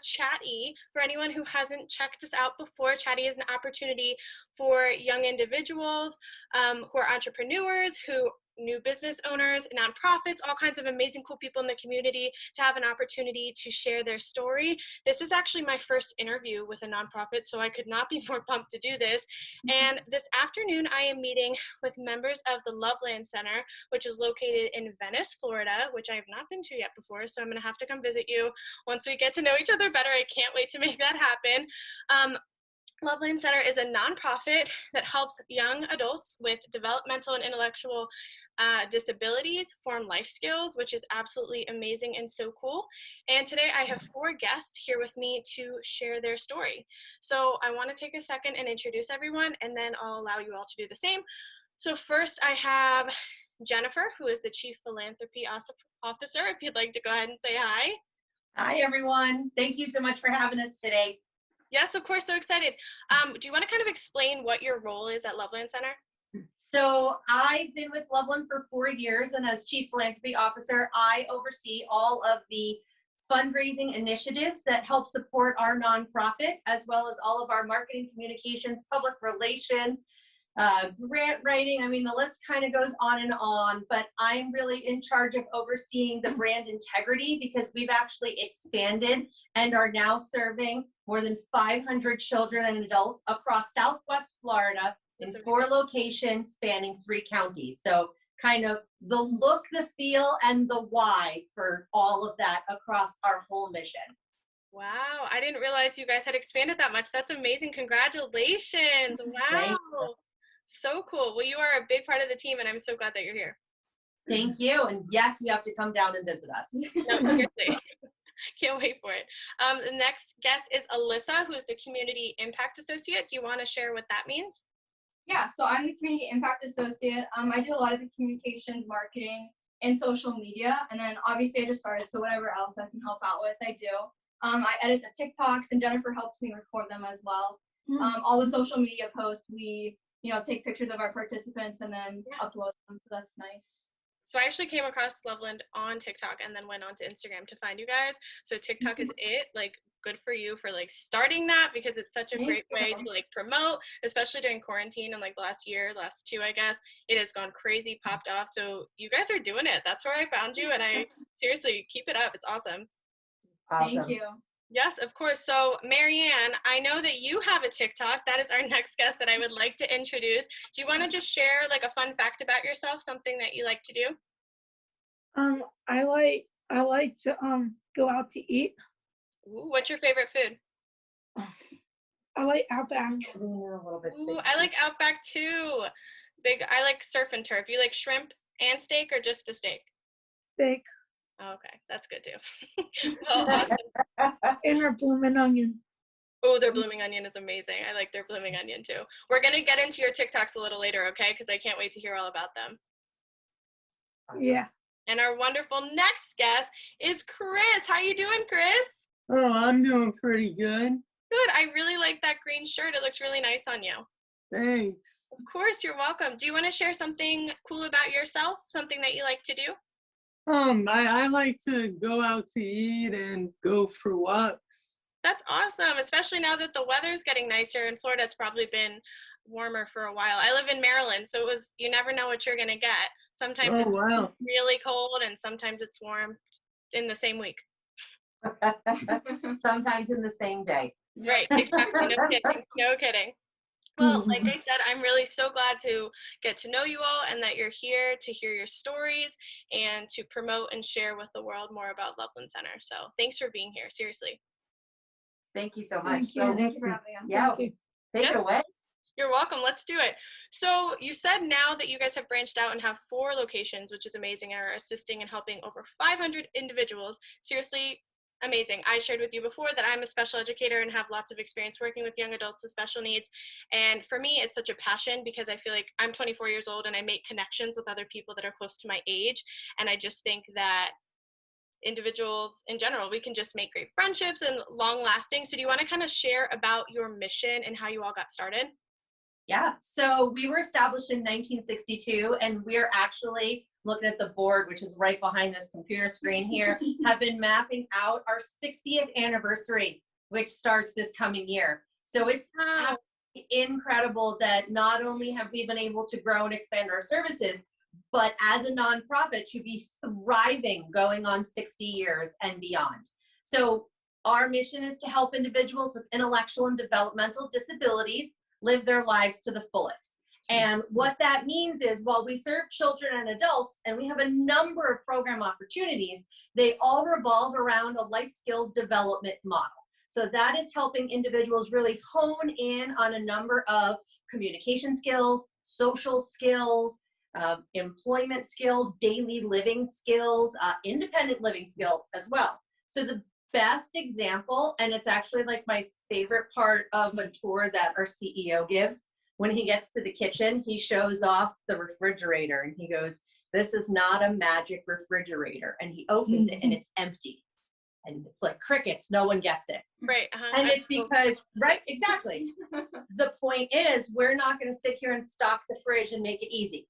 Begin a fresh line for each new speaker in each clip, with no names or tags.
Chatty. For anyone who hasn't checked us out before, Chatty is an opportunity for young individuals who are entrepreneurs, who new business owners, nonprofits, all kinds of amazing, cool people in the community to have an opportunity to share their story. This is actually my first interview with a nonprofit, so I could not be more pumped to do this. And this afternoon, I am meeting with members of the Loveland Center, which is located in Venice, Florida, which I have not been to yet before, so I'm going to have to come visit you once we get to know each other better. I can't wait to make that happen. Loveland Center is a nonprofit that helps young adults with developmental and intellectual disabilities form life skills, which is absolutely amazing and so cool. And today I have 4 guests here with me to share their story. So I want to take a second and introduce everyone, and then I'll allow you all to do the same. So first I have Jennifer, who is the Chief Philanthropy Officer. If you'd like to go ahead and say hi.
Hi, everyone. Thank you so much for having us today.
Yes, of course, so excited. Do you want to kind of explain what your role is at Loveland Center?
So I've been with Loveland for 4 years, and as Chief Philanthropy Officer, I oversee all of the fundraising initiatives that help support our nonprofit, as well as all of our marketing, communications, public relations, grant writing. I mean, the list kind of goes on, but I'm really in charge of overseeing the brand integrity because we've actually expanded and are now serving more than 500 children and adults across Southwest Florida in 4 locations spanning 3 counties. So kind of the look, the feel, and the why for all of that across our whole mission.
Wow, I didn't realize you guys had expanded that much. That's amazing. Congratulations. Wow. So cool. Well, you are a big part of the team, and I'm so glad that you're here.
Thank you. And yes, you have to come down and visit us.
No, seriously. Can't wait for it. The next guest is Alyssa, who is the Community Impact Associate. Do you want to share what that means?
Yeah, so I'm the Community Impact Associate. I do a lot of the communications, marketing, and social media. And then obviously I just started, so whatever else I can help out with, I do. I edit the TikToks, and Jennifer helps me record them as well. All the social media posts, we take pictures of our participants and then upload them, so that's nice.
So I actually came across Loveland on TikTok and then went on to Instagram to find you guys. So TikTok is it. Like, good for you for like starting that, because it's such a great way to like promote, especially during quarantine and like the last 2, I guess. It has gone crazy, popped off. So you guys are doing it. That's where I found you, and I seriously keep it up. It's awesome.
Thank you.
Yes, of course. So Marianne, I know that you have a TikTok. That is our next guest that I would like to introduce. Do you want to just share like a fun fact about yourself, something that you like to do?
I like to go out to eat.
Ooh, what's your favorite food?
I like Outback.
Ooh, I like Outback too. I like surf and turf. You like shrimp and steak, or just the steak?
Steak.
Oh, okay, that's good too. Well, awesome.
And our blooming onion.
Oh, their blooming onion is amazing. I like their blooming onion too. We're gonna get into your TikToks a little later, okay? Because I can't wait to hear all about them.
Yeah.
And our wonderful next guest is Chris. How you doing, Chris?
Oh, I'm doing pretty good.
Good. I really like that green shirt. It looks really nice on you.
Thanks.
Of course, you're welcome. Do you want to share something cool about yourself? Something that you like to do?
I like to go out to eat and go for walks.
That's awesome, especially now that the weather's getting nicer. In Florida, it's probably been warmer for a while. I live in Maryland, so you never know what you're going to get. Sometimes it's really cold, and sometimes it's warm in the same week.
Sometimes in the same day.
Right, exactly. No kidding. No kidding. Well, like I said, I'm really so glad to get to know you all, and that you're here to hear your stories and to promote and share with the world more about Loveland Center. So thanks for being here. Seriously.
Thank you so much.
Thank you for having us.
Yeah, take it away.
You're welcome. Let's do it. So you said now that you guys have branched out and have 4 locations, which is amazing, and are assisting and helping over 500 individuals. Seriously, amazing. I shared with you before that I'm a special educator and have lots of experience working with young adults with special needs. And for me, it's such a passion because I feel like I'm 24 years old and I make connections with other people that are close to my age. And I just think that individuals in general, we can just make great friendships and long lasting. So do you want to kind of share about your mission and how you all got started?
Yeah, so we were established in 1962, and we're actually looking at the board, which is right behind this computer screen here, have been mapping out our 60th anniversary, which starts this coming year. So it's absolutely incredible that not only have we been able to grow and expand our services, but as a nonprofit to be thriving going on 60 years and beyond. So our mission is to help individuals with intellectual and developmental disabilities live their lives to the fullest. And what that means is, while we serve children and adults, and we have a number of program opportunities, they all revolve around a life skills development model. So that is helping individuals really hone in on a number of communication skills, social skills, employment skills, daily living skills, independent living skills as well. So the best example, and it's actually like my favorite part of a tour that our CEO gives, when he gets to the kitchen, he shows off the refrigerator and he goes, "This is not a magic refrigerator." And he opens it and it's empty. And it's like crickets, no one gets it.
Right.
And it's because, right, exactly. The point is, we're not going to sit here and stock the fridge and make it easy.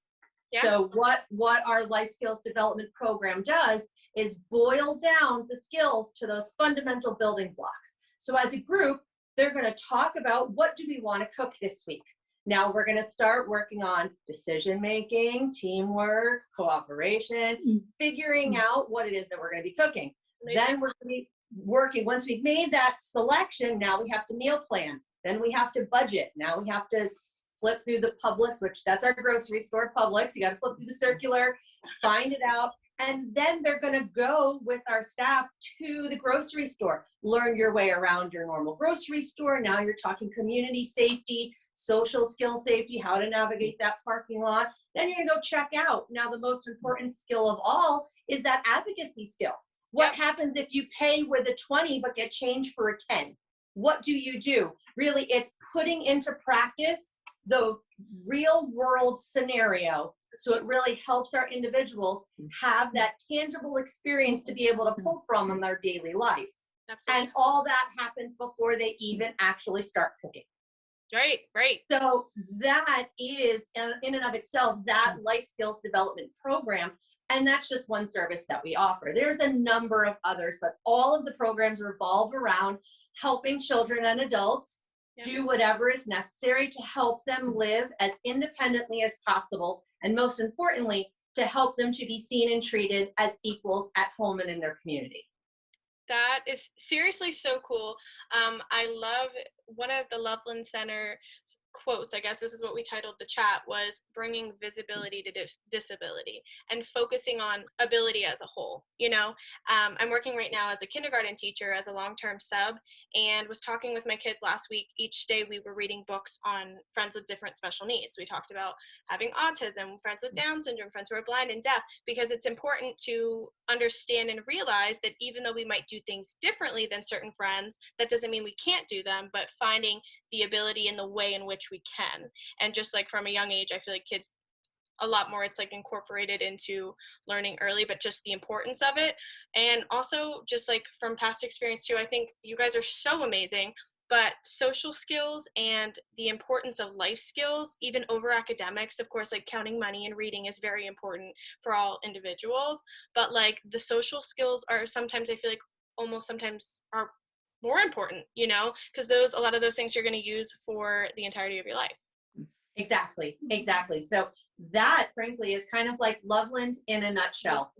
Yeah.
So what our life skills development program does is boil down the skills to those fundamental building blocks. So as a group, they're going to talk about, what do we want to cook this week? Now we're going to start working on decision making, teamwork, cooperation, figuring out what it is that we're going to be cooking.
Amazing.
Then we're going to be working, once we've made that selection, now we have to meal plan. Then we have to budget. Now we have to flip through the Publix, which that's our grocery store, Publix. You got to flip through the circular, find it out. And then they're going to go with our staff to the grocery store, learn your way around your normal grocery store. Now you're talking community safety, social skill safety, how to navigate that parking lot. Then you're going to go check out. Now, the most important skill of all is that advocacy skill. What happens if you pay with a 20 but get change for a 10? What do you do? Really, it's putting into practice the real world scenario. So it really helps our individuals have that tangible experience to be able to pull from in their daily life.
Absolutely.
And all that happens before they even actually start cooking.
Right, right.
So that is, in and of itself, that life skills development program. And that's just one service that we offer. There's a number of others, but all of the programs revolve around helping children and adults do whatever is necessary to help them live as independently as possible. And most importantly, to help them to be seen and treated as equals at home and in their community.
That is seriously so cool. I love one of the Loveland Center quotes, I guess this is what we titled the chat, was bringing visibility to disability and focusing on ability as a whole. You know, I'm working right now as a kindergarten teacher as a long-term sub, and was talking with my kids last week. Each day we were reading books on friends with different special needs. We talked about having autism, friends with Down syndrome, friends who are blind and deaf, because it's important to understand and realize that even though we might do things differently than certain friends, that doesn't mean we can't do them, but finding the ability in the way in which we can. And just like from a young age, I feel like kids a lot more, it's like incorporated into learning early, but just the importance of it. And also just like from past experience too, I think you guys are so amazing, but social skills and the importance of life skills, even over academics, of course, like counting money and reading is very important for all individuals, but like the social skills are sometimes, I feel like almost sometimes are more important, you know, because a lot of those things you're going to use for the entirety of your life.
Exactly. So that, frankly, is kind of like Loveland in a nutshell.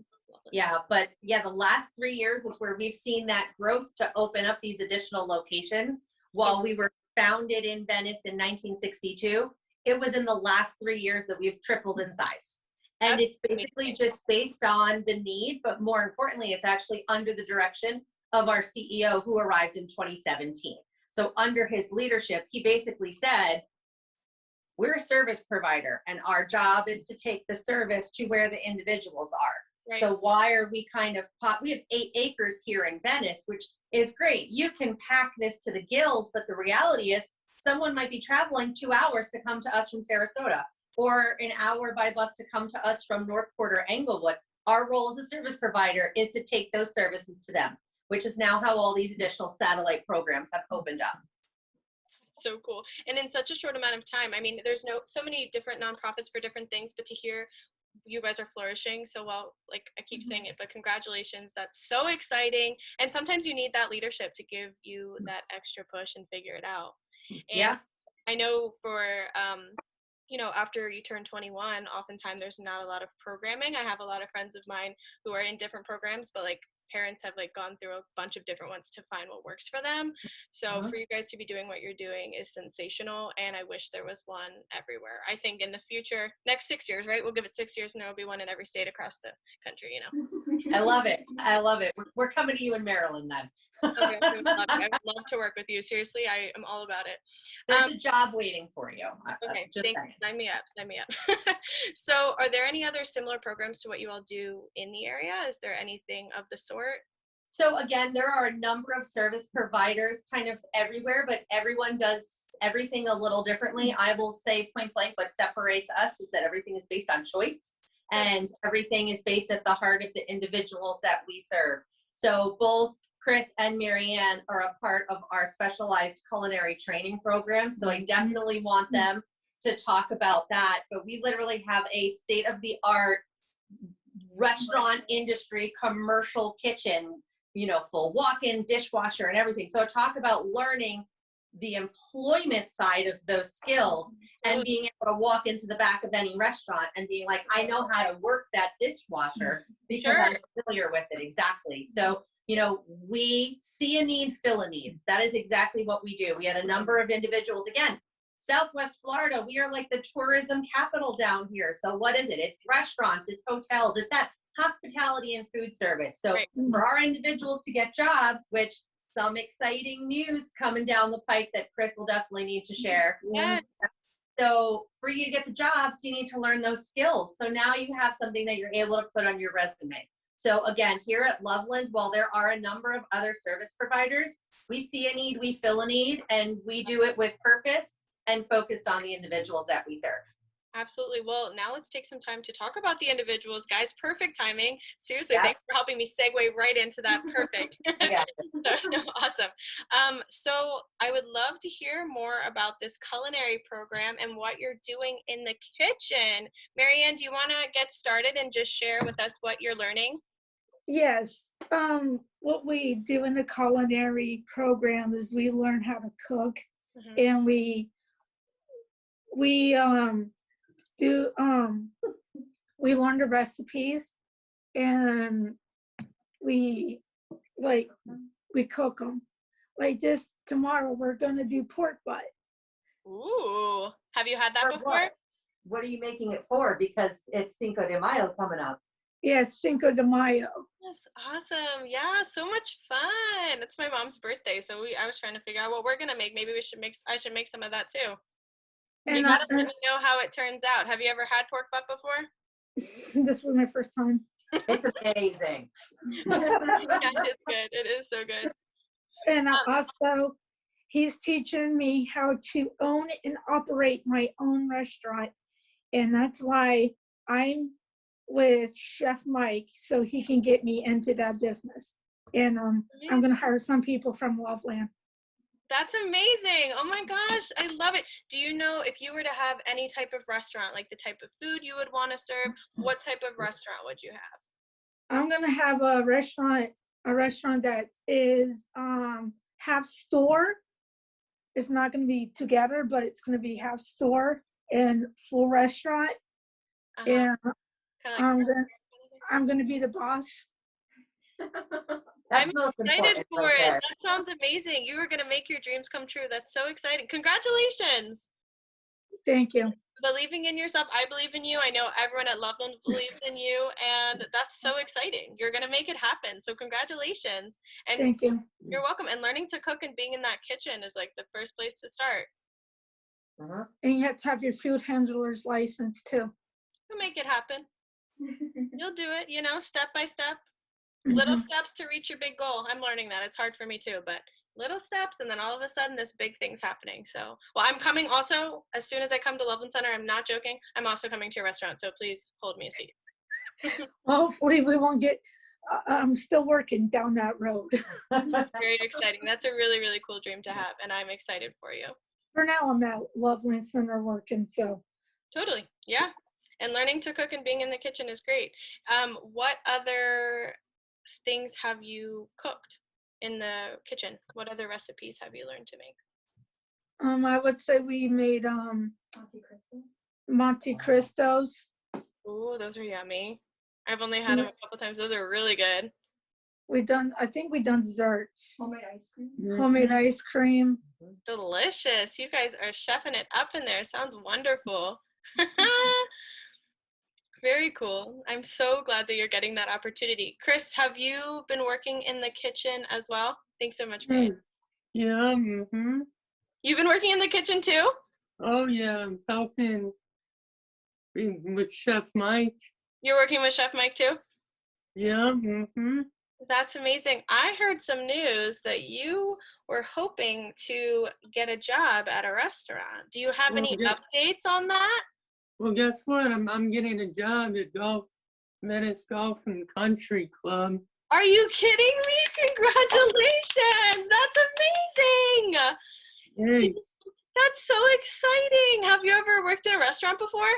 Yeah, but yeah, the last 3 years is where we've seen that growth to open up these additional locations. While we were founded in Venice in 1962, it was in the last 3 years that we've tripled in size. And it's basically just based on the need, but more importantly, it's actually under the direction of our CEO, who arrived in 2017. So under his leadership, he basically said, we're a service provider and our job is to take the service to where the individuals are. Right. So why are we we have 8 acres here in Venice, which is great. You can pack this to the gills, but the reality is someone might be traveling 2 hours to come to us from Sarasota, or an hour by bus to come to us from Northport or Englewood. Our role as a service provider is to take those services to them, which is now how all these additional satellite programs have opened up.
So cool. And in such a short amount of time, I mean, there's so many different nonprofits for different things, but to hear you guys are flourishing so well, like I keep saying it, but congratulations. That's so exciting. And sometimes you need that leadership to give you that extra push and figure it out. And
Yeah.
I know for, after you turn 21, oftentimes there's not a lot of programming. I have a lot of friends of mine who are in different programs, but like parents have like gone through a bunch of different ones to find what works for them. So for you guys to be doing what you're doing is sensational, and I wish there was one everywhere. I think in the future, next 6 years, right? We'll give it 6 years and there will be one in every state across the country,
I love it. I love it. We're coming to you in Maryland then.
Okay, I would love to work with you. Seriously, I am all about it.
There's a job waiting for you.
Okay,
Just
thanks.
saying.
Sign me up. So are there any other similar programs to what you all do in the area? Is there anything of the sort?
So again, there are a number of service providers kind of everywhere, but everyone does everything a little differently. I will say point blank, what separates us is that everything is based on choice, and everything is based at the heart of the individuals that we serve. So both Chris and Marianne are a part of our specialized culinary training program. So I definitely want them to talk about that. But we literally have a state-of-the-art restaurant industry commercial kitchen, full walk-in dishwasher and everything. So talk about learning the employment side of those skills and being able to walk into the back of any restaurant and being like, I know how to work that dishwasher because I'm familiar with it. Exactly. So, we see a need, fill a need. That is exactly what we do. We had a number of individuals, again, Southwest Florida, we are like the tourism capital down here. So what is it? It's restaurants, it's hotels, it's that hospitality and food service. So for our individuals to get jobs, which some exciting news coming down the pike that Chris will definitely need to share.
Yeah.
So for you to get the jobs, you need to learn those skills. So now you have something that you're able to put on your resume. So again, here at Loveland, while there are a number of other service providers, we see a need, we fill a need, and we do it with purpose and focused on the individuals that we serve. Absolutely.
Well, now let's take some time to talk about the individuals. Guys, perfect timing. Seriously, thanks for helping me segue right into that. Perfect. Awesome. So I would love to hear more about this culinary program and what you're doing in the kitchen. Marianne, do you want to get started and just share with us what you're learning?
Yes. What we do in the culinary program is we learn how to cook, and we learn the recipes, and we cook them. Like this tomorrow, we're gonna do pork butt.
Ooh, have you had that before?
What are you making it for? Because it's Cinco de Mayo coming up.
Yeah, Cinco de Mayo.
That's awesome. Yeah, so much fun. It's my mom's birthday, so I was trying to figure out what we're gonna make. Maybe I should make some of that too. You gotta let me know how it turns out. Have you ever had pork butt before?
This was my first time.
It's amazing.
Yeah, it is good. It is so good.
And also, he's teaching me how to own and operate my own restaurant. And that's why I'm with Chef Mike, so he can get me into that business. And I'm going to hire some people from Loveland.
That's amazing. Oh my gosh, I love it. Do you know if you were to have any type of restaurant, like the type of food you would want to serve, what type of restaurant would you have?
I'm going to have a restaurant that is half store. It's not going to be together, but it's going to be half store and full restaurant. And I'm going to be the boss.
I'm excited for it. That sounds amazing. You are going to make your dreams come true. That's so exciting. Congratulations.
Thank you.
Believing in yourself. I believe in you. I know everyone at Loveland believes in you, and that's so exciting. You're going to make it happen. So congratulations. And
thank you.
You're welcome. And learning to cook and being in that kitchen is like the first place to start.
And you have to have your food handler's license too.
You'll make it happen. You'll do it, step by step. Little steps to reach your big goal. I'm learning that. It's hard for me too, but little steps, and then all of a sudden this big thing's happening. So, well, I'm coming also, as soon as I come to Loveland Center, I'm not joking, I'm also coming to your restaurant, so please hold me a seat.
Hopefully we won't get, I'm still working down that road.
Very exciting. That's a really, really cool dream to have, and I'm excited for you.
For now, I'm at Loveland Center working, so.
Totally. Yeah. And learning to cook and being in the kitchen is great. What other things have you cooked in the kitchen? What other recipes have you learned to make?
I would say we made Monte Cristos.
Oh, those are yummy. I've only had them a couple times. Those are really good.
I think we done desserts.
Homemade ice cream.
Homemade ice cream.
Delicious. You guys are chefing it up in there. Sounds wonderful. Very cool. I'm so glad that you're getting that opportunity. Chris, have you been working in the kitchen as well? Thanks so much, Brian.
Yeah.
You've been working in the kitchen too?
Oh yeah, I'm helping with Chef Mike.
You're working with Chef Mike too?
Yeah.
That's amazing. I heard some news that you were hoping to get a job at a restaurant. Do you have any updates on that?
Well, guess what? I'm getting a job at Menace Golf and Country Club.
Are you kidding me? Congratulations! That's amazing!
Thanks.
That's so exciting. Have you ever worked in a restaurant before?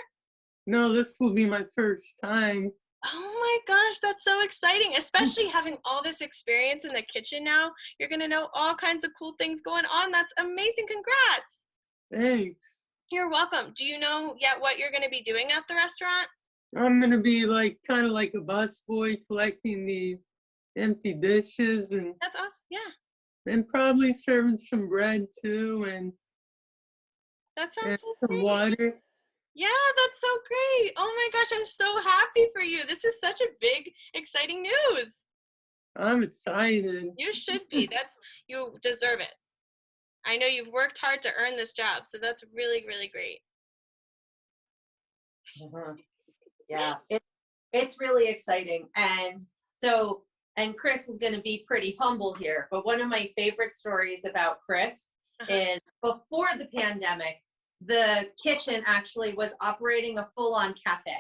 No, this will be my first time.
Oh my gosh, that's so exciting, especially having all this experience in the kitchen now. You're going to know all kinds of cool things going on. That's amazing. Congrats.
Thanks.
You're welcome. Do you know yet what you're going to be doing at the restaurant?
I'm gonna be kind of like a busboy, collecting the empty dishes and
That's awesome. Yeah.
and probably serving some bread too and
That sounds so
some
great.
water.
Yeah, that's so great. Oh my gosh, I'm so happy for you. This is such a big, exciting news.
I'm excited.
You should be. You deserve it. I know you've worked hard to earn this job, so that's really, really great.
Yeah, it's really exciting. And Chris is going to be pretty humble here, but one of my favorite stories about Chris is before the pandemic, the kitchen actually was operating a full-on cafe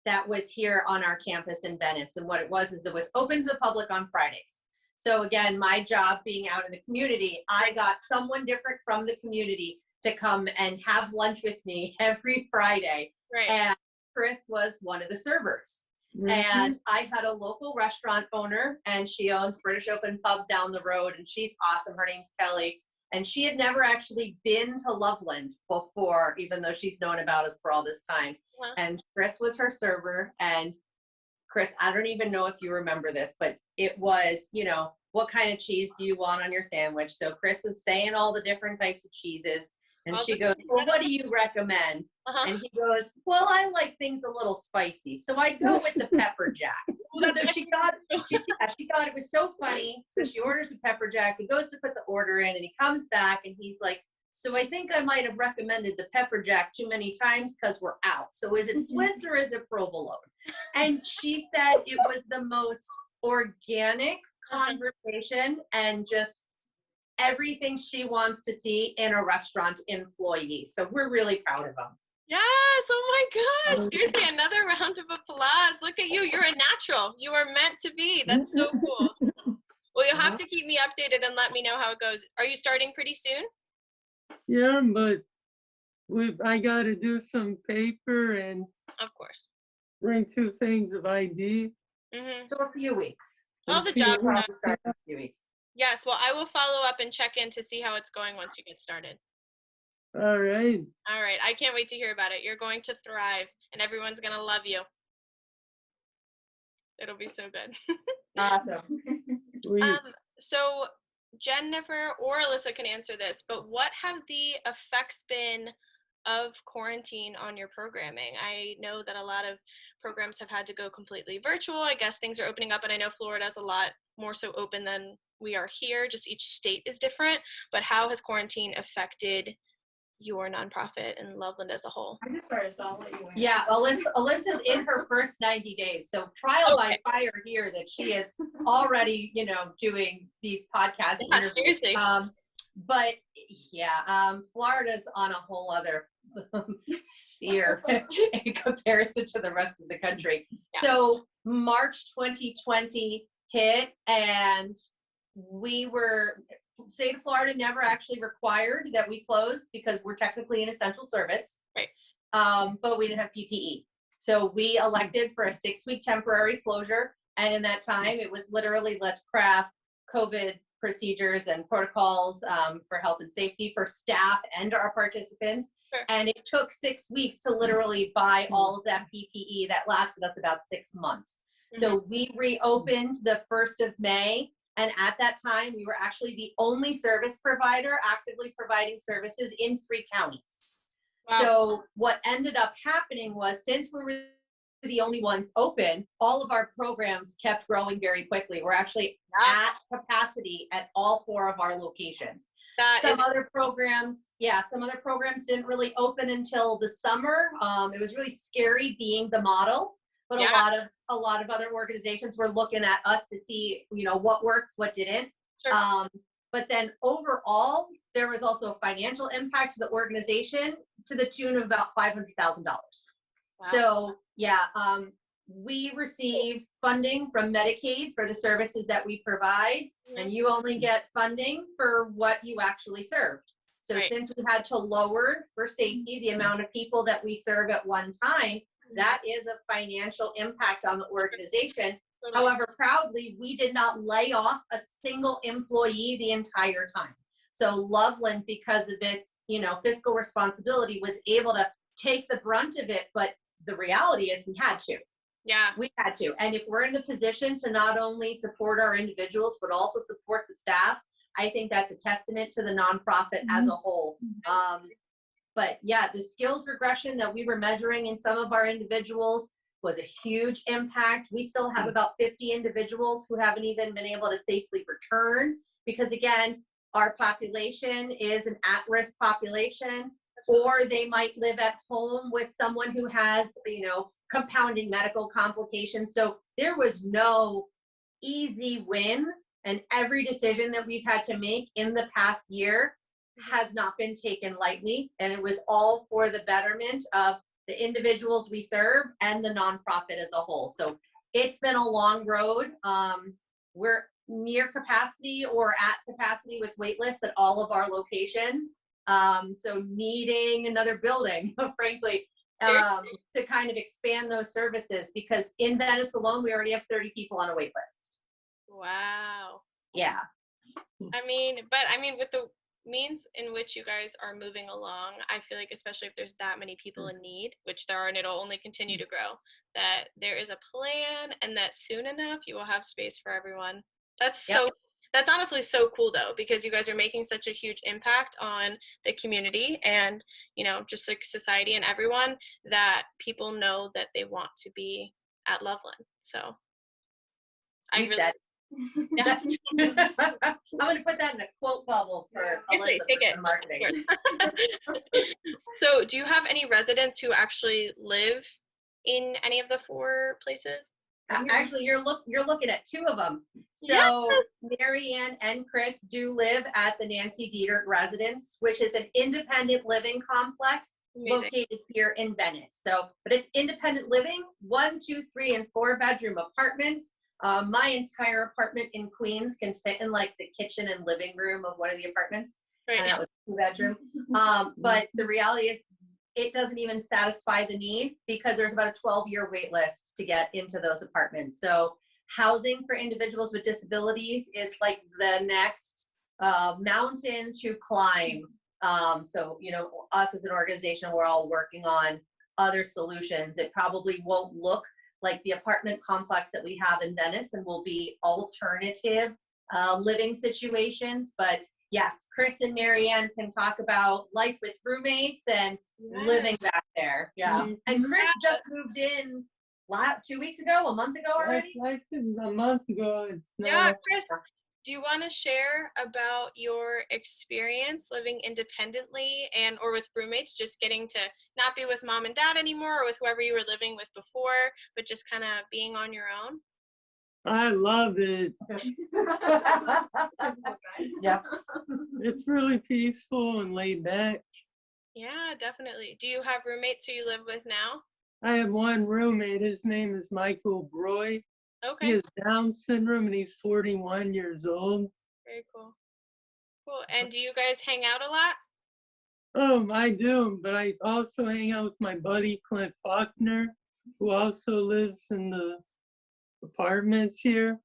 that was here on our campus in Venice. And what it was is it was open to the public on Fridays. So again, my job being out in the community, I got someone different from the community to come and have lunch with me every Friday.
Right.
And Chris was one of the servers. And I had a local restaurant owner, and she owns British Open Pub down the road, and she's awesome. Her name's Kelly. And she had never actually been to Loveland before, even though she's known about us for all this time. And Chris was her server. And Chris, I don't even know if you remember this, but it was, what kind of cheese do you want on your sandwich? So Chris is saying all the different types of cheeses. And she goes, well, what do you recommend? And he goes, well, I like things a little spicy, so I'd go with the pepper jack. So she thought it was so funny. So she orders the pepper jack. He goes to put the order in, and he comes back, and he's like, so I think I might have recommended the pepper jack too many times because we're out. So is it Swiss or is it provolone? And she said it was the most organic conversation and just everything she wants to see in a restaurant employee. So we're really proud of them.
Yes. Oh my gosh. Seriously, another round of applause. Look at you. You're a natural. You are meant to be. That's so cool. Well, you'll have to keep me updated and let me know how it goes. Are you starting pretty soon?
Yeah, but I got to do some paper and
of course
bring 2 things of ID.
So a few weeks.
All the jobs.
A few weeks.
Yes, well, I will follow up and check in to see how it's going once you get started.
All right.
All right. I can't wait to hear about it. You're going to thrive, and everyone's going to love you. It'll be so good.
Awesome.
So Jennifer or Alyssa can answer this, but what have the effects been of quarantine on your programming? I know that a lot of programs have had to go completely virtual. I guess things are opening up, and I know Florida's a lot more so open than we are here. Just each state is different. But how has quarantine affected your nonprofit and Loveland as a whole?
I'm just sorry, so I'll let you win.
Yeah, Alyssa's in her first 90 days. So trial by fire here that she is already, doing these podcast interviews.
Seriously.
But yeah, Florida's on a whole other sphere in comparison to the rest of the country. Yeah. So March 2020 hit, and we were state of Florida never actually required that we close because we're technically an essential service.
Right.
But we didn't have PPE. So we elected for a 6-week temporary closure. And in that time, it was literally, let's craft COVID procedures and protocols for health and safety for staff and our participants.
Sure.
And it took 6 weeks to literally buy all of that PPE that lasted us about 6 months. So we reopened the 1st of May. And at that time, we were actually the only service provider actively providing services in 3 counties.
Wow.
So what ended up happening was, since we were the only ones open, all of our programs kept growing very quickly. We're actually at capacity at all 4 of our locations. Some other programs didn't really open until the summer. It was really scary being the model, but a lot of other organizations were looking at us to see, what works, what didn't.
Sure.
But then overall, there was also a financial impact to the organization to the tune of about $500,000.
Wow.
So we receive funding from Medicaid for the services that we provide, and you only get funding for what you actually served. So since we had to lower for safety the amount of people that we serve at one time, that is a financial impact on the organization. However, proudly, we did not lay off a single employee the entire time. So Loveland, because of its, fiscal responsibility, was able to take the brunt of it. But the reality is we had to.
Yeah.
We had to. And if we're in the position to not only support our individuals, but also support the staff, I think that's a testament to the nonprofit as a whole. But yeah, the skills regression that we were measuring in some of our individuals was a huge impact. We still have about 50 individuals who haven't even been able to safely return because, again, our population is an at-risk population, or they might live at home with someone who has, compounding medical complications. So there was no easy win, and every decision that we've had to make in the past year has not been taken lightly, and it was all for the betterment of the individuals we serve and the nonprofit as a whole. So it's been a long road. We're near capacity or at capacity with wait lists at all of our locations. So needing another building, frankly, to kind of expand those services, because in Venice alone, we already have 30 people on a wait list.
Wow.
Yeah.
I mean, with the means in which you guys are moving along, I feel like, especially if there's that many people in need, which there are, and it'll only continue to grow, that there is a plan, and that soon enough you will have space for everyone. That's honestly so cool though, because you guys are making such a huge impact on the community and, just like society and everyone, that people know that they want to be at Loveland. So I'm going
to put that in a quote bubble for Alyssa for marketing.
So do you have any residents who actually live in any of the 4 places?
Actually, you're looking at 2 of them. So Marianne and Chris do live at the Nancy Dietert Residence, which is an independent living complex located here in Venice. So, but it's independent living, 1, 2, 3, and 4 bedroom apartments. My entire apartment in Queens can fit in like the kitchen and living room of one of the apartments. Right. And that was 2 bedroom. But the reality is, it doesn't even satisfy the need because there's about a 12-year wait list to get into those apartments. So housing for individuals with disabilities is like the next mountain to climb. So, us as an organization, we're all working on other solutions. It probably won't look like the apartment complex that we have in Venice, and will be alternative living situations. But yes, Chris and Marianne can talk about life with roommates and living back there. Yeah. And Chris just moved in 2 weeks ago, a month ago already?
Like a month ago.
Chris, do you want to share about your experience living independently or with roommates, just getting to not be with mom and dad anymore, or with whoever you were living with before, but just kind of being on your own?
I love it.
Yeah.
It's really peaceful and laid back.
Yeah, definitely. Do you have roommates who you live with now?
I have one roommate. His name is Michael Broy.
Okay.
He has Down syndrome and he's 41 years old.
Very cool. Cool. And do you guys hang out a lot?
I do, but I also hang out with my buddy Clint Faulkner, who also lives in the apartments here.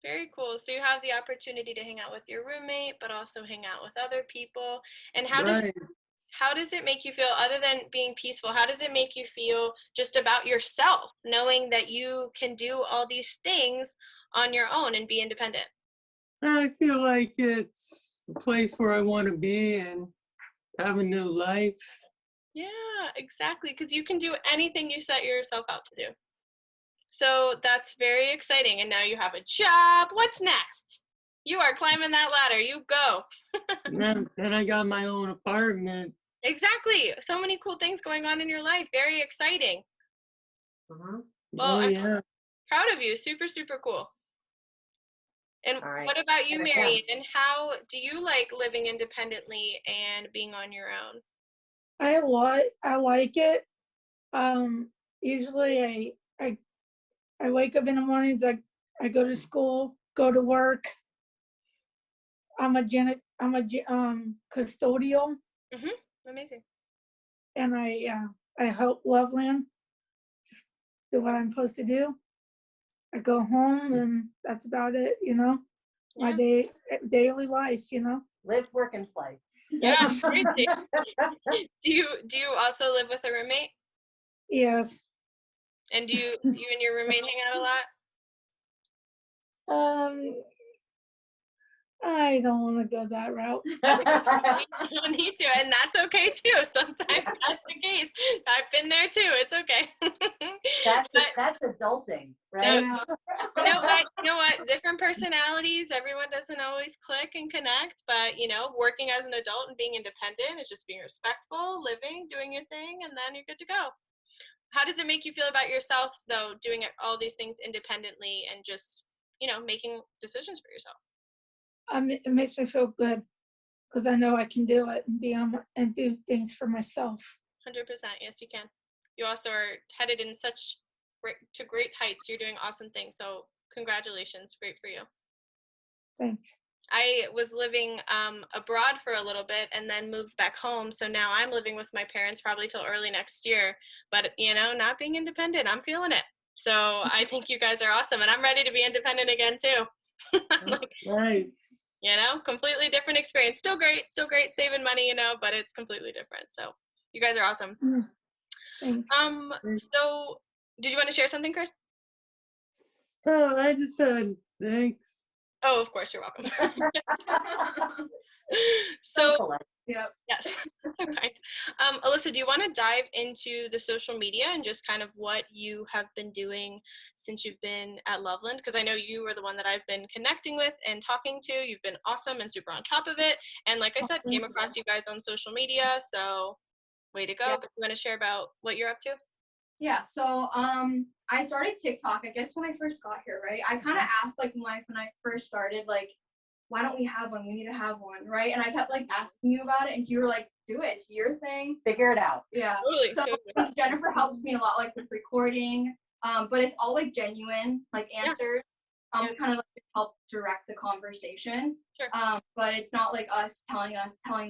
Very cool. So you have the opportunity to hang out with your roommate, but also hang out with other people. And
Right.
how does it make you feel, other than being peaceful? How does it make you feel just about yourself, knowing that you can do all these things on your own and be independent?
I feel like it's a place where I want to be and have a new life.
Yeah, exactly. Because you can do anything you set yourself out to do. So that's very exciting. And now you have a job. What's next? You are climbing that ladder. You go.
Then I got my own apartment.
Exactly. So many cool things going on in your life. Very exciting.
Mhm.
Well,
Oh
I'm
yeah.
proud of you. Super, super cool. And
All right.
what about you,
Here I come.
Marion? And how do you like living independently and being on your own?
I like it. Usually I wake up in the mornings, I go to school, go to work. I'm a custodial,
Amazing.
and I help Loveland just do what I'm supposed to do. I go home, and that's about it, my
Yeah.
daily life,
Live, work, and play.
Yeah, crazy. Do you also live with a roommate?
Yes.
And do you and your roommate hang out a lot?
Um, I don't want to go that route.
You don't need to, and that's okay too. Sometimes that's the case. I've been there too. It's okay.
That's adulting, right?
You know what? Different personalities. Everyone doesn't always click and connect, but working as an adult and being independent is just being respectful, living, doing your thing, and then you're good to go. How does it make you feel about yourself, though, doing all these things independently and just, making decisions for yourself?
It makes me feel good because I know I can do it and and do things for myself.
100%. Yes, you can. You also are headed in to great heights. You're doing awesome things. So congratulations. Great for you.
Thanks.
I was living abroad for a little bit and then moved back home. So now I'm living with my parents probably till early next year. But, not being independent, I'm feeling it. So I think you guys are awesome. And I'm ready to be independent again, too.
Right.
Completely different experience. Still great, saving money, but it's completely different. So you guys are awesome.
Thanks.
So did you want to share something, Chris?
Oh, I just said thanks.
Oh, of course, you're welcome. So,
Yep.
yes, that's so kind. Alyssa, do you want to dive into the social media and just kind of what you have been doing since you've been at Loveland? Because I know you were the one that I've been connecting with and talking to. You've been awesome and super on top of it. And like I said, came across you guys on social media. So way to go.
Yeah.
But you want to share about what you're up to?
Yeah, so I started TikTok, I guess when I first got here, right? I kind of asked like when I first started, like, why don't we have one? We need to have one, right? And I kept like asking you about it, and you were like, do it, it's your thing.
Figure it out.
Yeah.
Totally.
So Jennifer helps me a lot, like with recording, but it's all like genuine, like answers. We kind of like help direct the conversation.
Sure.
But it's not like us telling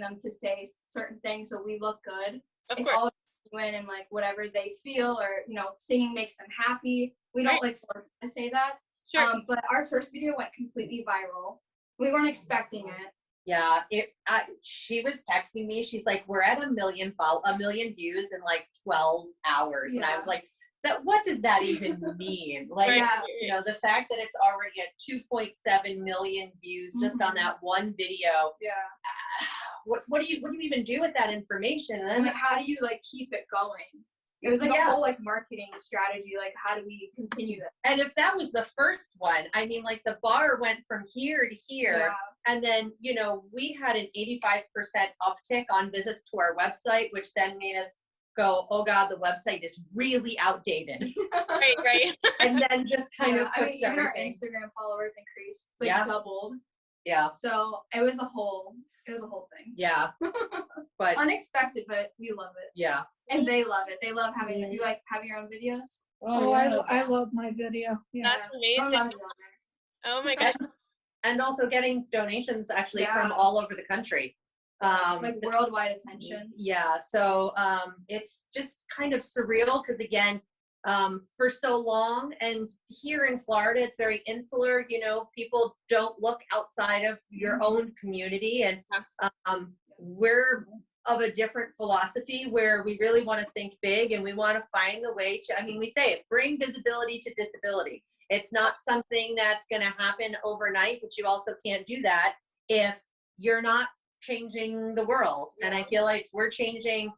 them to say certain things so we look good.
Of
It's
course.
all genuine and like whatever they feel, or singing makes them happy. We don't like force to say that.
Sure.
But our first video went completely viral. We weren't expecting it.
Yeah, she was texting me. She's like, "We're at a million views in like 12 hours," and I was like, what does that even mean? Like,
Right.
The fact that it's already at 2.7 million views just on that one video.
Yeah.
What do you even do with that information? And then
like, how do you like keep it going? It was like a whole like marketing strategy. Like, how do we continue this?
And if that was the first one, I mean, like the bar went from here to here.
Yeah.
And then, we had an 85% uptick on visits to our website, which then made us go, oh God, the website is really outdated.
Right.
And then just kind of puts
even our
everything.
Instagram followers increased, like doubled.
Yeah.
So it was a whole thing.
Yeah. But
unexpected, but we love it.
Yeah.
And they love it. They love having you like having your own videos.
I love my video. Yeah.
That's amazing. Oh my gosh.
and also getting donations actually from
Yeah.
all over the country.
Like worldwide attention.
Yeah, so it's just kind of surreal because again, for so long, and here in Florida, it's very insular. You know, people don't look outside of your own community, and we're of a different philosophy where we really want to think big and we want to find a way to. I mean, we say it: bring visibility to disability. It's not something that's going to happen overnight, but you also can't do that if you're not changing the world. And I feel like we're changing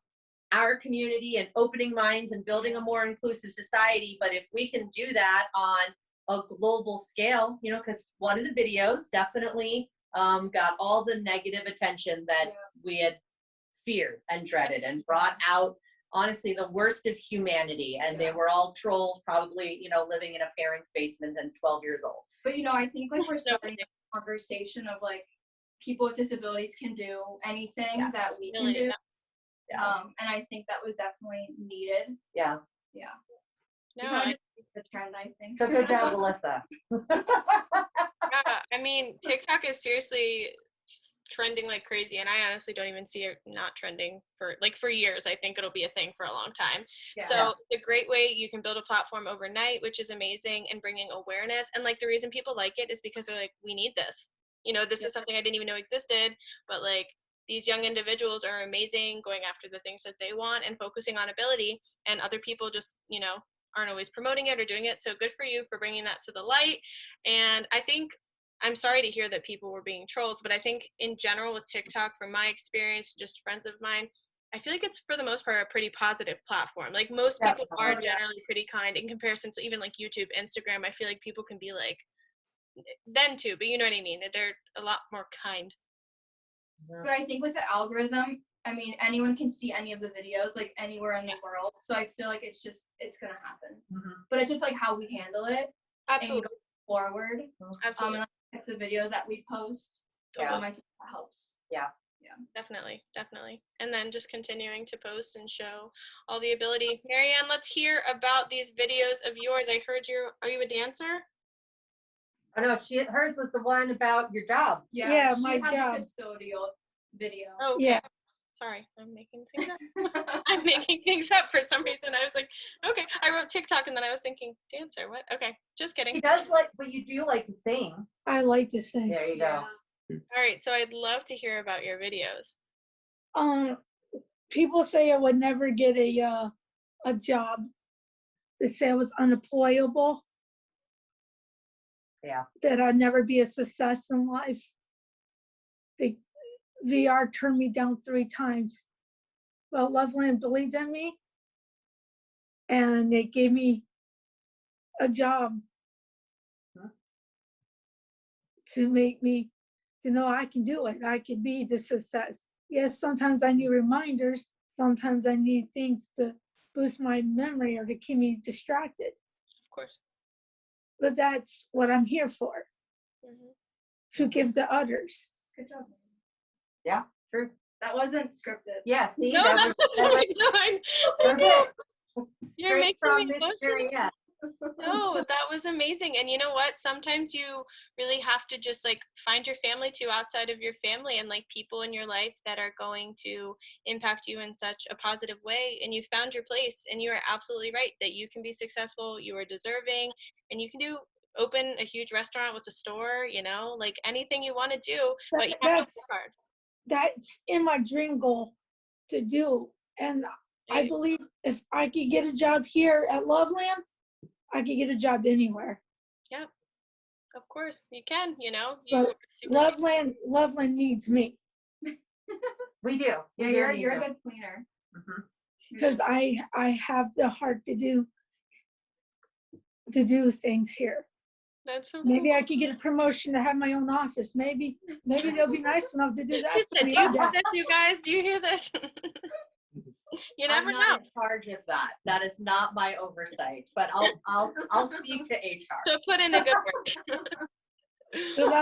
our community and opening minds and building a more inclusive society. But if we can do that on a global scale, you know, because one of the videos definitely got all the negative attention that we had feared and dreaded, and brought out honestly the worst of humanity. And they were all trolls, probably, you know, living in a parent's basement and 12 years old.
But you know, I think like we're starting a conversation of like people with disabilities can do anything that we can do. And I think that was definitely needed.
Yeah.
No, I the trend, I think.
So good job, Alyssa.
I mean, TikTok is seriously just trending like crazy, and I honestly don't even see it not trending for years. I think it'll be a thing for a long time. So the great way you can build a platform overnight, which is amazing, and bringing awareness. And like the reason people like it is because they're like, we need this. You know, this is something I didn't even know existed, but like these young individuals are amazing, going after the things that they want and focusing on ability, and other people just, you know, aren't always promoting it or doing it. So good for you for bringing that to the light. And I think, I'm sorry to hear that people were being trolls, but I think in general with TikTok, from my experience, just friends of mine, I feel like it's for the most part a pretty positive platform. Like most people are generally pretty kind in comparison to even like YouTube, Instagram. I feel like people can be like, then too, but you know what I mean? They're a lot more kind.
But I think with the algorithm, I mean, anyone can see any of the videos like anywhere in the world. So I feel like it's gonna happen. But it's just like how we handle it.
Absolutely.
And go forward.
Absolutely.
And like the videos that we post. I think that helps.
Definitely. And then just continuing to post and show all the ability. Marianne, let's hear about these videos of yours. I heard are you a dancer?
I know hers was the one about your job.
Yeah,
she
my
had
job.
the custodial video.
Oh, okay.
Yeah.
Sorry, I'm making things up. I'm making things up for some reason. I was like, okay. I wrote TikTok and then I was thinking, dancer, what? Okay, just kidding.
He does but you do like to sing.
I like to sing.
There you go.
All right, so I'd love to hear about your videos.
People say I would never get a job. They say I was unemployable.
Yeah.
That I'd never be a success in life. The VR turned me down 3 times. Well, Loveland believed in me, and they gave me a job to make me to know I can do it. I can be the success. Yes, sometimes I need reminders. Sometimes I need things to boost my memory or to keep me distracted.
Of course.
But that's what I'm here for, to give to others.
Good job.
Yeah, true.
That wasn't scripted.
Yeah, see?
No,
that
You're making
from
me
Miss
emotional.
Marianne.
No, that was amazing. And you know what? Sometimes you really have to just like find your family too outside of your family, and like people in your life that are going to impact you in such a positive way. And you found your place, and you are absolutely right that you can be successful, you are deserving, and you can open a huge restaurant with a store, you know, like anything you want to do, but you have to work hard.
That's in my dream goal to do. And I believe if I could get a job here at Loveland, I could get a job anywhere.
Yeah, of course you can, you know.
But Loveland needs me.
We do.
Yeah, you're a good cleaner.
Because I have the heart to do things here.
That's so
Maybe
cool.
I could get a promotion to have my own office. Maybe they'll be nice enough to do that.
She said, do you hear this, you guys? Do you hear this? You never
I'm
know.
not in charge of that. That is not my oversight. But I'll speak to HR.
So put in a good word.
Because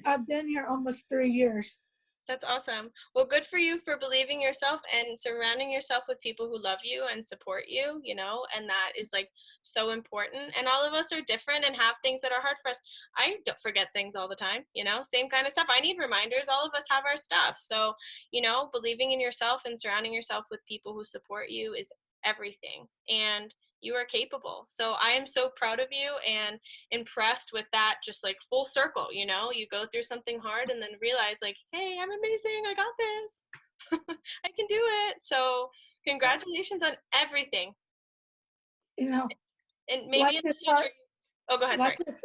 I've been here almost 3 years.
That's awesome. Well, good for you for believing yourself and surrounding yourself with people who love you and support you, and that is like so important. And all of us are different and have things that are hard for us. I don't forget things all the time, same kind of stuff. I need reminders. All of us have our stuff. So, believing in yourself and surrounding yourself with people who support you is everything. And you are capable. So I am so proud of you and impressed with that, just like full circle. You go through something hard and then realize like, hey, I'm amazing, I got this. I can do it. So congratulations on everything.
You know,
And maybe
life
in the
is hard.
future. Oh, go ahead.
Life
Sorry.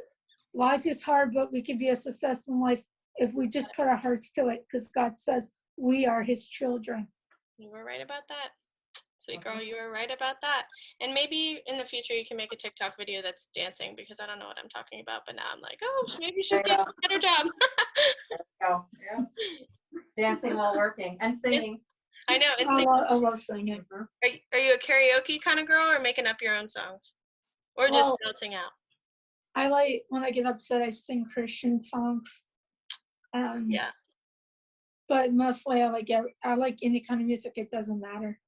life is hard, but we can be a success in life if we just put our hearts to it, because God says we are his children.
You were right about that. Sweet girl, you were right about that. And maybe in the future you can make a TikTok video that's dancing, because I don't know what I'm talking about, but now I'm like, oh, maybe she's doing a better job.
Go. Yeah. Dancing while working and singing.
I know. And
I love singing.
Are you a karaoke kind of girl, or making up your own songs? Or just belting out?
I like, when I get upset, I sing Christian songs.
Yeah.
But mostly I like any kind of music. It doesn't matter.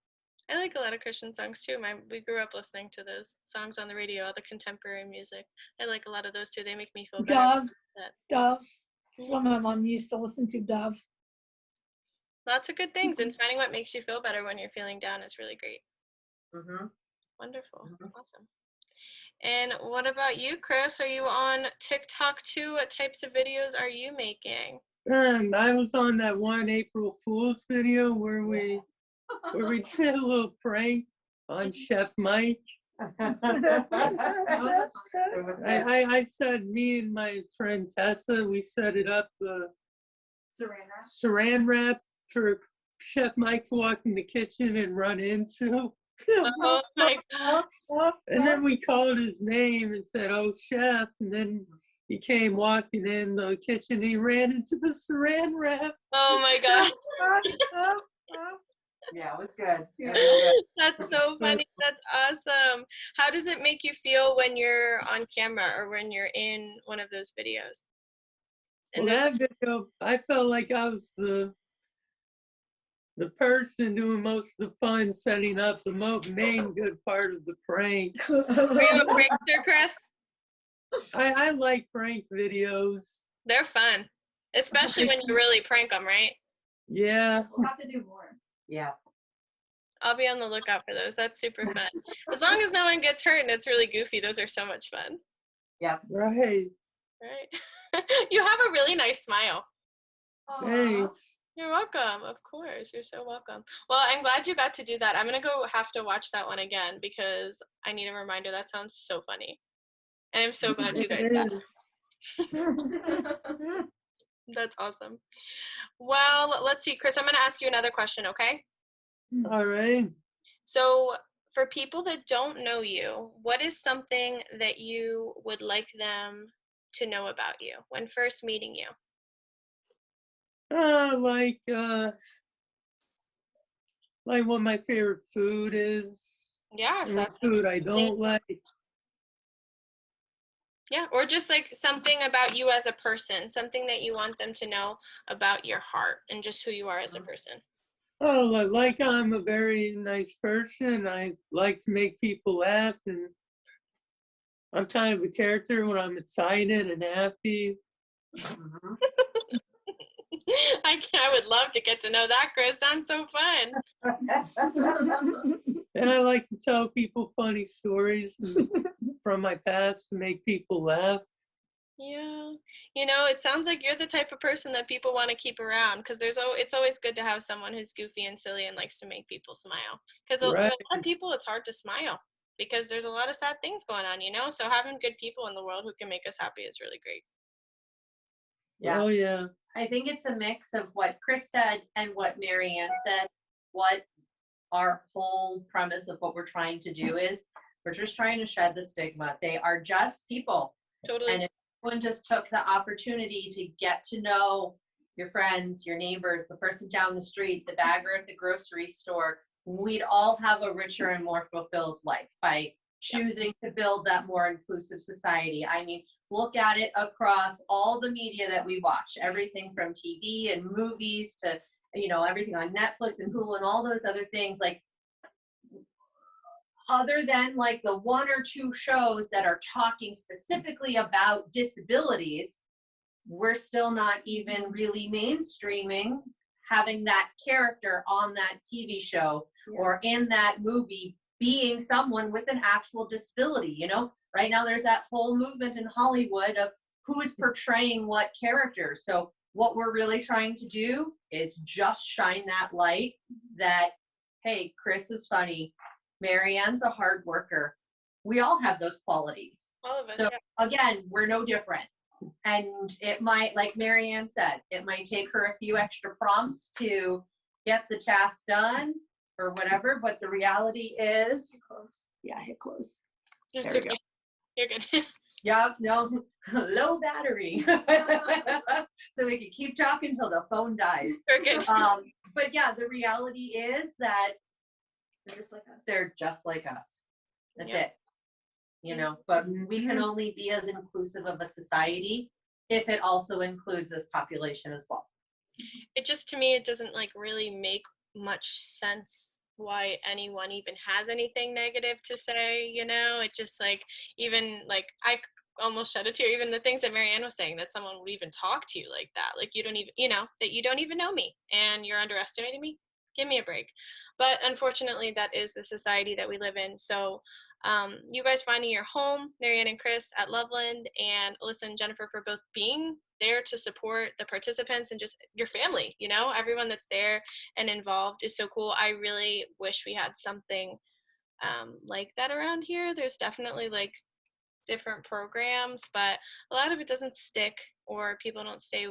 I like a lot of Christian songs too. We grew up listening to those songs on the radio, all the contemporary music. I like a lot of those too. They make me feel better.
Dove. That's what my mom used to listen to, Dove.
Lots of good things, and finding what makes you feel better when you're feeling down is really great.
Mm-hmm.
Wonderful. Awesome. And what about you, Chris? Are you on TikTok too? What types of videos are you making?
I was on that one April Fool's video where we did a little prank on Chef Mike. I said, me and my friend Tessa, we set it up, the saran wrap for Chef Mike to walk in the kitchen and run into.
Oh my God.
And then we called his name and said, oh, Chef. And then he came walking in the kitchen. He ran into the saran wrap.
Oh my God.
Yeah, it was good.
That's so funny. That's awesome. How does it make you feel when you're on camera or when you're in one of those videos?
Well, that video, I felt like I was the person doing most of the fun, setting up the main good part of the prank.
Are you a prankster, Chris?
I like prank videos.
They're fun, especially when you really prank them, right?
Yeah.
We'll have to do more.
Yeah.
I'll be on the lookout for those. That's super fun. As long as no one gets hurt and it's really goofy, those are so much fun.
Yeah.
Right.
Right. You have a really nice smile.
Thanks.
You're welcome. Of course. You're so welcome. Well, I'm glad you got to do that. I'm going to have to watch that one again because I need a reminder. That sounds so funny. And I'm so glad you guys got it. That's awesome. Well, let's see, Chris, I'm going to ask you another question, okay?
All right.
So for people that don't know you, what is something that you would like them to know about you when first meeting you?
Like what my favorite food is.
Yeah,
Or food I don't like.
Yeah, or just like something about you as a person, something that you want them to know about your heart and just who you are as a person.
Oh, like I'm a very nice person. I like to make people laugh, and I'm kind of a character when I'm excited and happy.
Mm-hmm.
I would love to get to know that, Chris. Sounds so fun.
And I like to tell people funny stories from my past to make people laugh.
Yeah. It sounds like you're the type of person that people want to keep around, because it's always good to have someone who's goofy and silly and likes to make people smile. Because a lot of people, it's hard to smile because there's a lot of sad things going on, So having good people in the world who can make us happy is really great.
Yeah.
Oh, yeah.
I think it's a mix of what Chris said and what Marianne said. What our whole premise of what we're trying to do is, we're just trying to shed the stigma. They are just people.
Totally.
And if everyone just took the opportunity to get to know your friends, your neighbors, the person down the street, the bagger at the grocery store, we'd all have a richer and more fulfilled life by choosing to build that more inclusive society. I mean, look at it across all the media that we watch, everything from TV and movies to, you know, everything on Netflix and Hulu and all those other things. Like, other than like the one or two shows that are talking specifically about disabilities, we're still not even really mainstreaming having that character on that TV show or in that movie being someone with an actual disability. You know, right now there's that whole movement in Hollywood of who is portraying what character. So what we're really trying to do is just shine that light that, hey, Chris is funny, Marianne's a hard worker. We all have those qualities.
All of us.
So again, we're no different. And it might, like Marianne said, it might take her a few extra prompts to get the task done or whatever, but the reality is, yeah, hit close.
It's
There we
okay.
go.
You're good.
Yeah, no, low battery. So we can keep talking till the phone dies.
You're good.
But yeah, the reality is that they're just like us. They're just like us. That's
Yeah.
it. You know, but we can only be as inclusive of a society if it also includes this population as well.
It just, to me, it doesn't like really make much sense why anyone even has anything negative to say, you know. It just like, even like, I almost shed a tear, even the things that Marianne was saying, that someone would even talk to you like that, like you don't even, you know, that you don't even know me and you're underestimating me. Give me a break. But unfortunately, that is the society that we live in. So you guys finding your home, Marianne and Chris at Loveland, and Alyssa and Jennifer for both being there to support the participants and just your family, you know, everyone that's there and involved is so cool. I really wish we had something like that around here. There's definitely like different programs, but a lot of it doesn't stick, or people don't stay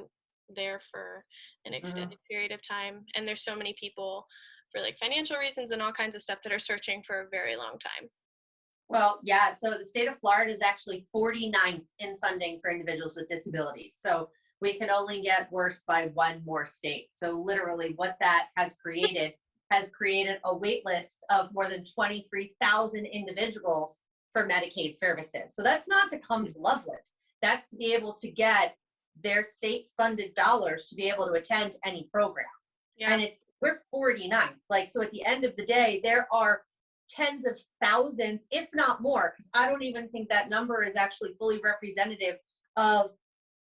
there for an extended period of time. And there's so many people for like financial reasons and all kinds of stuff that are searching for a very long time.
Well, yeah, so the state of Florida is actually 49th in funding for individuals with disabilities. So we can only get worse by one more state. So literally what that has created a wait list of more than 23,000 individuals for Medicaid services. So that's not to come to Loveland. That's to be able to get their state funded dollars to be able to attend any program.
Yeah.
And we're 49. Like, so at the end of the day, there are tens of thousands, if not more, because I don't even think that number is actually fully representative of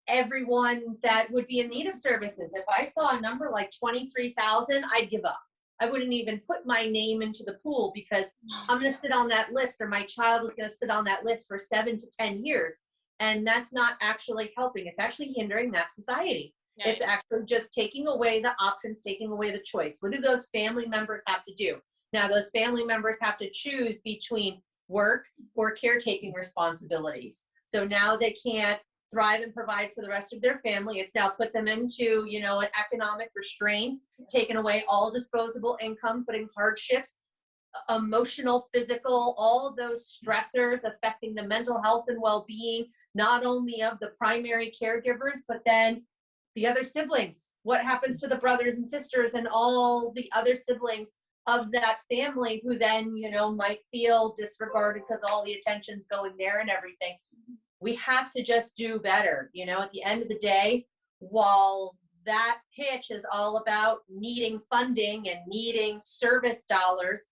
everyone that would be in need of services. If I saw a number like 23,000, I'd give up. I wouldn't even put my name into the pool because I'm going to sit on that list, or my child is going to sit on that list for 7 to 10 years. And that's not actually helping. It's actually hindering that society.
Yeah.
It's actually just taking away the options, taking away the choice. What do those family members have to do? Now, those family members have to choose between work or caretaking responsibilities. So now they can't thrive and provide for the rest of their family. It's now put them into, you know, an economic restraints, taking away all disposable income, putting hardships, emotional, physical, all of those stressors affecting the mental health and well-being, not only of the primary caregivers, but then the other siblings. What happens to the brothers and sisters and all the other siblings of that family who then, you know, might feel disregarded because all the attention's going there and everything. We have to just do better. You know, at the end of the day, while that pitch is all about needing funding and needing service dollars,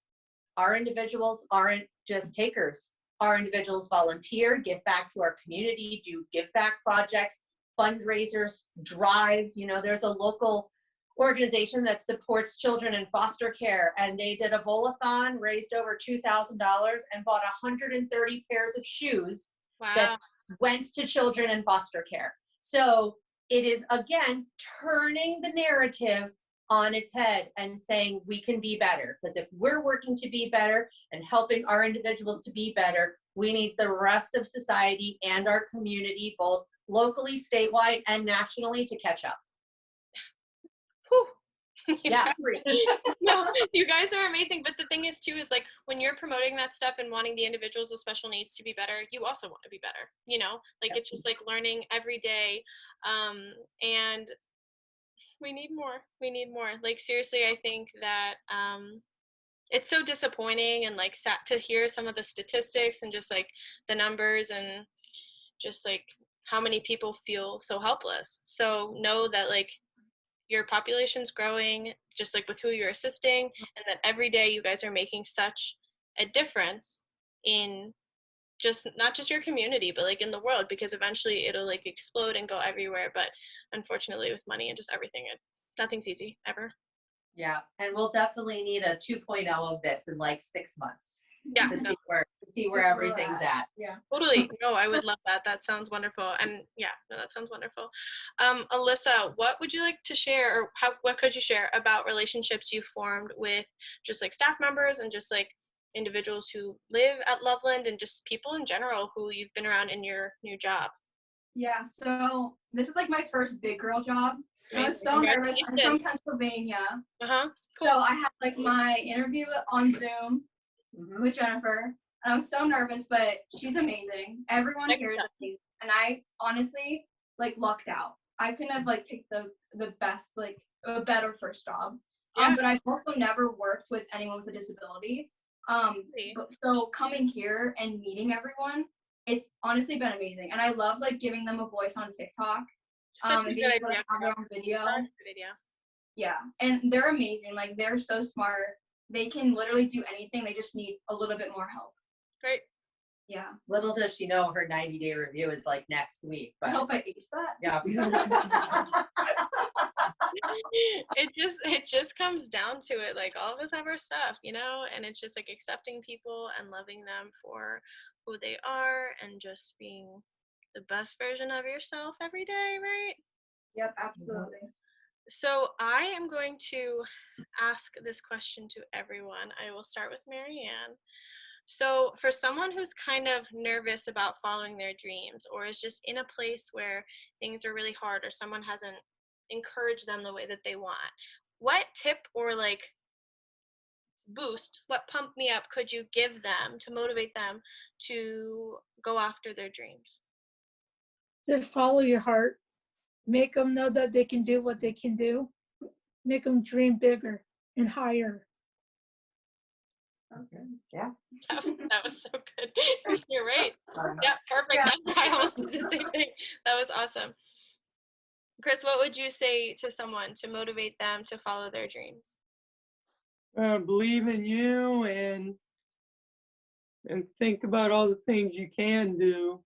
our individuals aren't just takers. Our individuals volunteer, give back to our community, do give back projects, fundraisers, drives. You know, there's a local organization that supports children in foster care, and they did a bowl-a-thon, raised over $2,000 and bought 130 pairs of shoes.
Wow.
That went to children in foster care. So it is, again, turning the narrative on its head and saying we can be better. Because if we're working to be better and helping our individuals to be better, we need the rest of society and our community, both locally, statewide, and nationally, to catch up.
Whew.
Yeah.
No, you guys are amazing. But the thing is too, is like when you're promoting that stuff and wanting the individuals with special needs to be better, you also want to be better, you know, like it's just like learning every day. And we need more. Like seriously, I think that it's so disappointing and like sad to hear some of the statistics and just like the numbers and just like how many people feel so helpless. So know that like your population's growing just like with who you're assisting, and that every day you guys are making such a difference in just not just your community but like in the world, because eventually it'll like explode and go everywhere. But unfortunately with money and just everything, nothing's easy ever.
Yeah, and we'll definitely need a 2.0 of this in like 6 months
Yeah,
to
no,
see where everything's at.
Yeah.
totally. No, I would love that. That sounds wonderful. And yeah, no, that sounds wonderful. Alyssa, what would you like to share, or what could you share about relationships you formed with just like staff members and just like individuals who live at Loveland and just people in general who you've been around in your new job?
Yeah, so this is like my first big girl job. I was so nervous. I'm from Pennsylvania.
Uh-huh. Cool.
So I had like my interview on Zoom with Jennifer, and I was so nervous, but she's amazing. Everyone here is amazing. And I honestly like lucked out. I couldn't have like picked the best, like a better first job. But I've also never worked with anyone with a disability. So coming here and meeting everyone, it's honestly been amazing. And I love like giving them a voice on TikTok.
Such a
And
good
being able to
idea.
have their own video.
Good idea.
Yeah, and they're amazing. Like they're so smart. They can literally do anything. They just need a little bit more help.
Great.
Yeah.
Little does she know her 90-day review is like next week.
I
But
hope I ace that.
yeah.
it just comes down to it. Like all of us have our stuff, you know, and it's just like accepting people and loving them for who they are and just being the best version of yourself every day, right?
Yep, absolutely.
So I am going to ask this question to everyone. I will start with Marianne. So for someone who's kind of nervous about following their dreams, or is just in a place where things are really hard, or someone hasn't encouraged them the way that they want, what tip or like boost, what pump me up could you give them to motivate them to go after their dreams?
Just follow your heart. Make them know that they can do what they can do. Make them dream bigger and higher.
Yeah.
That was so good. You're right. Yeah, perfect. Yeah. I almost did the same thing. That was awesome. Chris, what would you say to someone to motivate them to follow their dreams?
Believe in you and think about all the things you can do.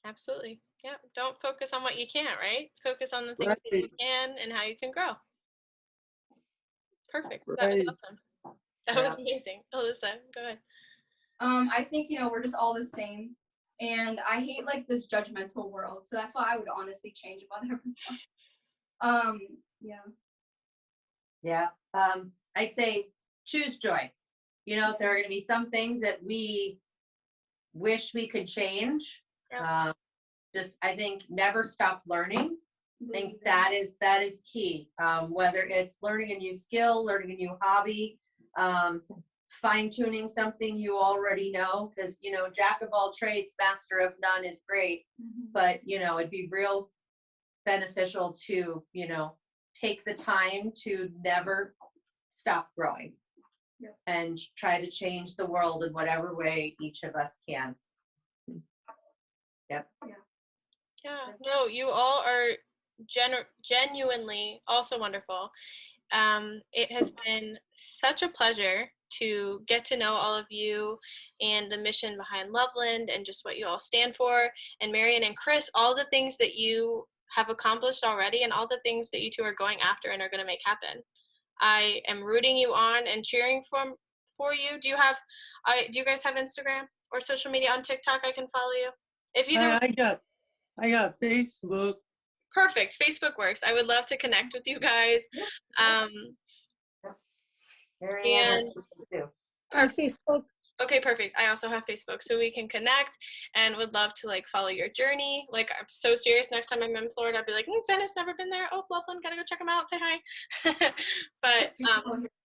Absolutely. Yeah. Don't focus on what you can't, right? Focus on the things that you can and how you can grow. Perfect. That was awesome. That was amazing. Alyssa, go ahead.
I think, we're just all the same. And I hate like this judgmental world. So that's why I would honestly change about everyone. Yeah.
Yeah. I'd say choose joy. There are going to be some things that we wish we could change.
Yep.
I think never stop learning. I think that is key. Whether it's learning a new skill, learning a new hobby, fine tuning something you already know, because jack of all trades, master of none is great, but it'd be real beneficial to take the time to never stop growing.
Yep.
And try to change the world in whatever way each of us can. Yep.
Yeah. No, you all are genuinely also wonderful. It has been such a pleasure to get to know all of you and the mission behind Loveland and just what you all stand for. And Marian and Chris, all the things that you have accomplished already and all the things that you two are going after and are going to make happen. I am rooting you on and cheering for you. Do you guys have Instagram or social media on TikTok I can follow you? If either
I got Facebook.
Perfect. Facebook works. I would love to connect with you guys. And
Facebook.
Okay, perfect. I also have Facebook, so we can connect and would love to like follow your journey. Like I'm so serious. Next time I'm in Florida, I'll be like, Venice, never been there. Oh, Loveland, gotta go check them out. Say hi. But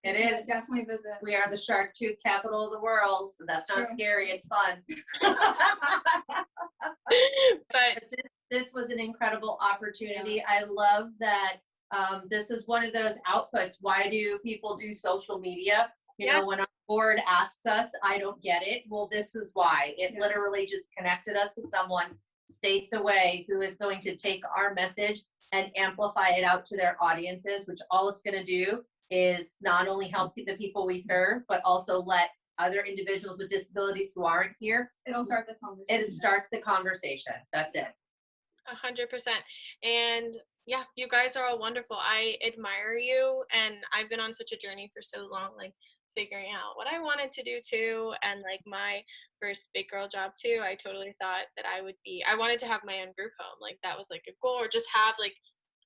it is
definitely visit.
We are the shark tooth capital of the world, so that's not scary. It's fun. But this was an incredible opportunity. I love that This is one of those outputs. Why do people do social media? You know, when our board asks us, I don't get it. Well, this is why. It literally just connected us to someone states away who is going to take our message and amplify it out to their audiences, which all it's going to do is not only help the people we serve, but also let other individuals with disabilities who aren't here.
It'll start the conversation.
It starts the conversation. That's it.
100%. And yeah, you guys are all wonderful. I admire you, and I've been on such a journey for so long, like figuring out what I wanted to do too, and like my first big girl job too. I totally thought that I wanted to have my own group home, like that was like a goal, or just have like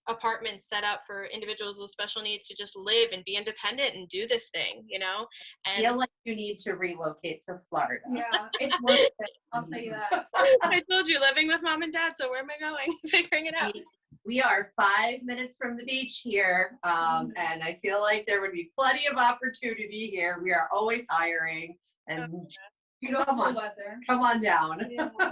apartments set up for individuals with special needs to just live and be independent and do this thing, you know. And
I feel like you need to relocate to Florida.
Yeah, it's worth it. I'll tell you that.
I told you, living with mom and dad, so where am I going? Figuring it out.
We are 5 minutes from the beach here, and I feel like there would be plenty of opportunity here. We are always hiring, and
Beautiful weather.
Come on down.
Yeah.
Oh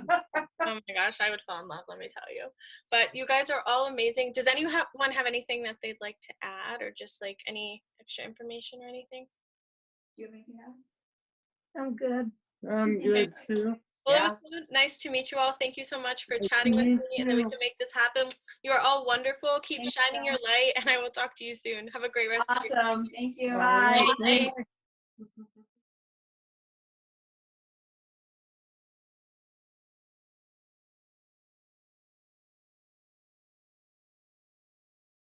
my gosh, I would fall in love, let me tell you. But you guys are all amazing. Does anyone have anything that they'd like to add, or just like any extra information or anything?
Do you have anything to add?
I'm good.
I'm good too.
Well, it was so nice to meet you all. Thank you so much for chatting with me, and then we can make this happen. You are all wonderful. Keep shining your light, and I will talk to you soon. Have a great rest of your day.
Awesome.
Thank you.
Bye.
Bye.